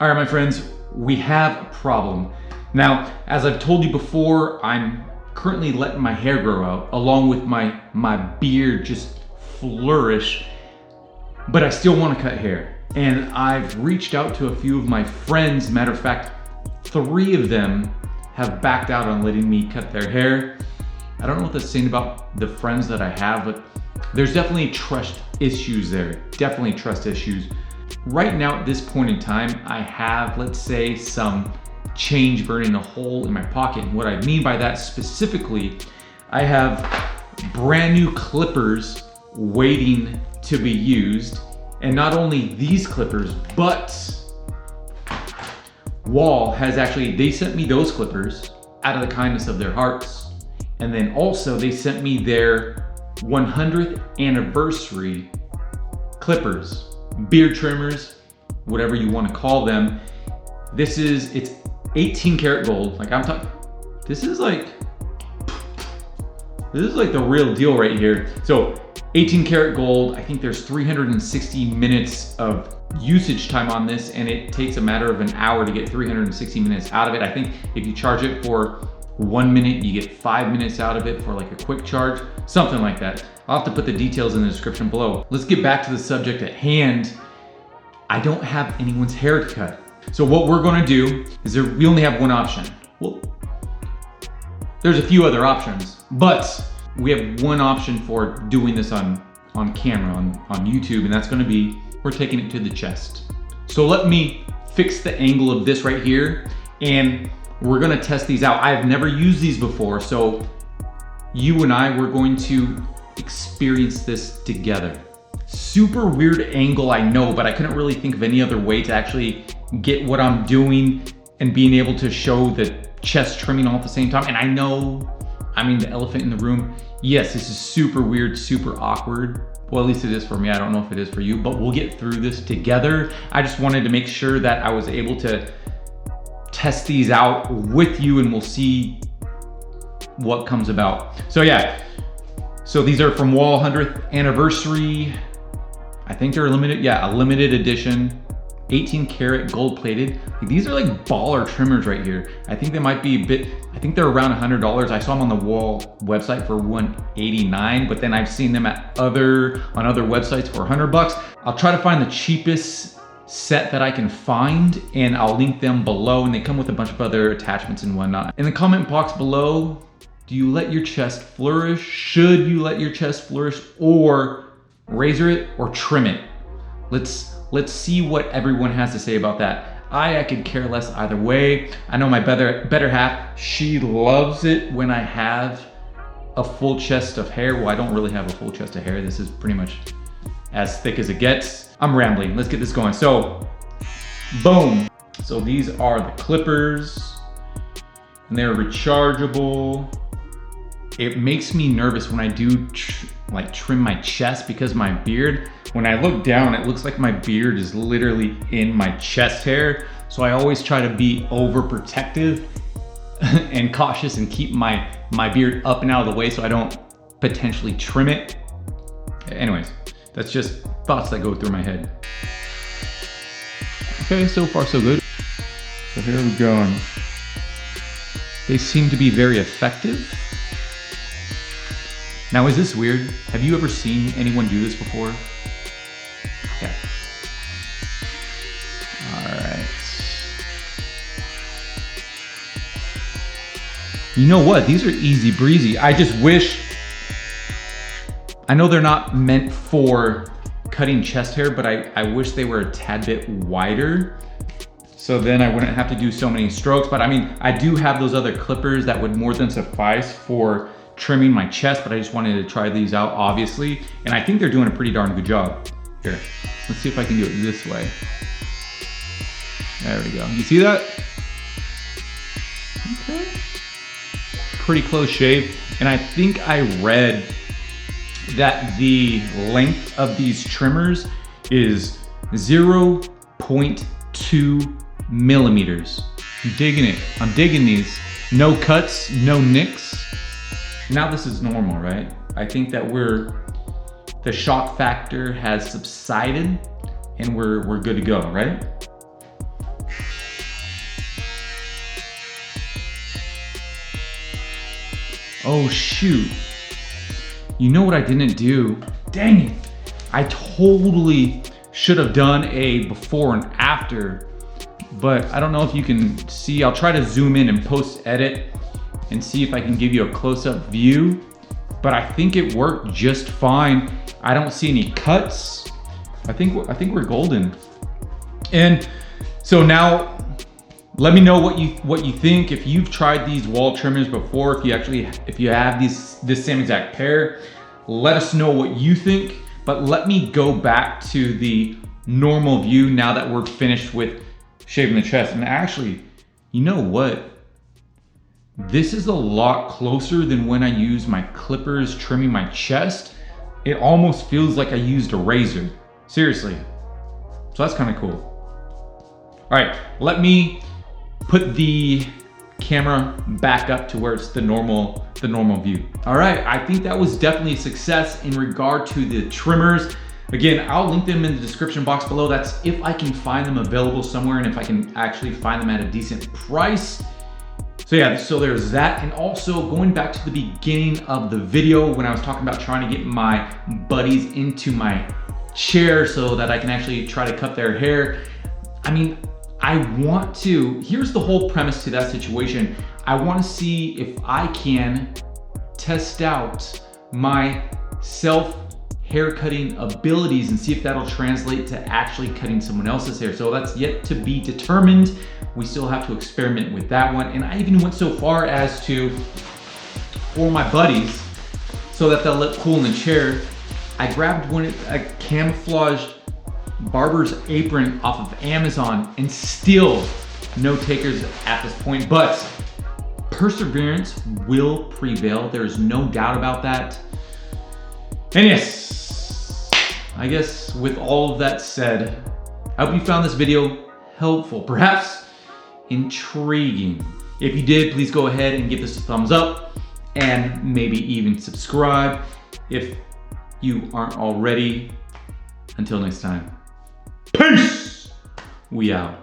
All right, my friends, we have a problem. Now, as I've told you before, I'm currently letting my hair grow out along with my beard just flourish, but I still want to cut hair. And I've reached out to a few of my friends. Matter of fact, 3 of them have backed out on letting me cut their hair. I don't know what that's saying about the friends that I have, but there's definitely trust issues there. Definitely trust issues. Right now at this point in time, I have, let's say, some change burning a hole in my pocket. And what I mean by that specifically, I have brand new clippers waiting to be used. And not only these clippers, but Wahl has actually, they sent me those clippers out of the kindness of their hearts. And then also they sent me their 100th anniversary clippers. Beard trimmers, whatever you want to call them. It's 18 karat gold. Like I'm talking, this is like the real deal right here. So 18 karat gold, I think there's 360 minutes of usage time on this, and it takes a matter of an hour to get 360 minutes out of it. I think if you charge it for 1 minute, you get 5 minutes out of it for like a quick charge, something like that. I'll have to put the details in the description below. Let's get back to the subject at hand. I don't have anyone's hair to cut. So what we're gonna do is we only have one option. Well, there's a few other options, but we have one option for doing this on camera, on YouTube, and that's gonna be, we're taking it to the chest. So let me fix the angle of this right here, and we're gonna test these out. I've never used these before, so you and I, we're going to experience this together. Super weird angle, I know, but I couldn't really think of any other way to actually get what I'm doing and being able to show the chest trimming all at the same time. And I know, I mean, the elephant in the room, yes, this is super weird, super awkward. Well, at least it is for me. I don't know if it is for you, but we'll get through this together. I just wanted to make sure that I was able to test these out with you, and we'll see what comes about. So yeah, so these are from Wahl 100th anniversary. I think they're limited, yeah, a limited edition, 18 karat gold plated. These are like baller trimmers right here. I think they might be a bit, I think they're around $100. I saw them on the Wahl website for $189, but then I've seen them on other websites for $100. I'll try to find the cheapest set that I can find, and I'll link them below, and they come with a bunch of other attachments and whatnot. In the comment box below, do you let your chest flourish? Should you let your chest flourish, or razor it or trim it? Let's see what everyone has to say about that. I could care less either way. I know my better half, she loves it when I have a full chest of hair. Well, I don't really have a full chest of hair. This is pretty much as thick as it gets. I'm rambling, let's get this going. So, boom. So these are the clippers, and they're rechargeable. It makes me nervous when I do trim my chest, because my beard, when I look down, it looks like my beard is literally in my chest hair. So I always try to be overprotective and cautious and keep my beard up and out of the way so I don't potentially trim it. Anyways, that's just thoughts that go through my head. Okay, so far so good. So here we go. They seem to be very effective. Now, is this weird? Have you ever seen anyone do this before? Okay. All right. You know what? These are easy breezy. I just wish, I know they're not meant for cutting chest hair, but I wish they were a tad bit wider, so then I wouldn't have to do so many strokes. But I mean, I do have those other clippers that would more than suffice for trimming my chest, but I just wanted to try these out, obviously. And I think they're doing a pretty darn good job. Here, let's see if I can do it this way. There we go. You see that? Okay. Pretty close shave. And I think I read that the length of these trimmers is 0.2 millimeters. I'm digging it. I'm digging these. No cuts, no nicks. Now this is normal, right? I think that the shock factor has subsided and we're good to go, right? Oh shoot. You know what I didn't do? Dang it. I totally should have done a before and after, but I don't know if you can see. I'll try to zoom in and post edit and see if I can give you a close-up view, but I think it worked just fine. I don't see any cuts. I think we're golden. And so now let me know what you think. If you've tried these wall trimmers before, if you have this same exact pair, let us know what you think. But let me go back to the normal view now that we're finished with shaving the chest. And actually, you know what? This is a lot closer than when I use my clippers trimming my chest. It almost feels like I used a razor. Seriously. So that's kind of cool. All right, let me put the camera back up to where it's the normal view. All right, I think that was definitely a success in regard to the trimmers. Again, I'll link them in the description box below. That's if I can find them available somewhere and if I can actually find them at a decent price. So yeah, so there's that. And also going back to the beginning of the video when I was talking about trying to get my buddies into my chair so that I can actually try to cut their hair. I mean, here's the whole premise to that situation. I want to see if I can test out my self haircutting abilities and see if that'll translate to actually cutting someone else's hair. So that's yet to be determined. We still have to experiment with that one. And I even went so far as to, for my buddies, so that they'll look cool in the chair, I grabbed a camouflaged barber's apron off of Amazon, and still no takers at this point, but perseverance will prevail. There's no doubt about that. And yes, I guess with all of that said, I hope you found this video helpful, perhaps intriguing. If you did, please go ahead and give this a thumbs up and maybe even subscribe if you aren't already. Until next time. Peace! We out.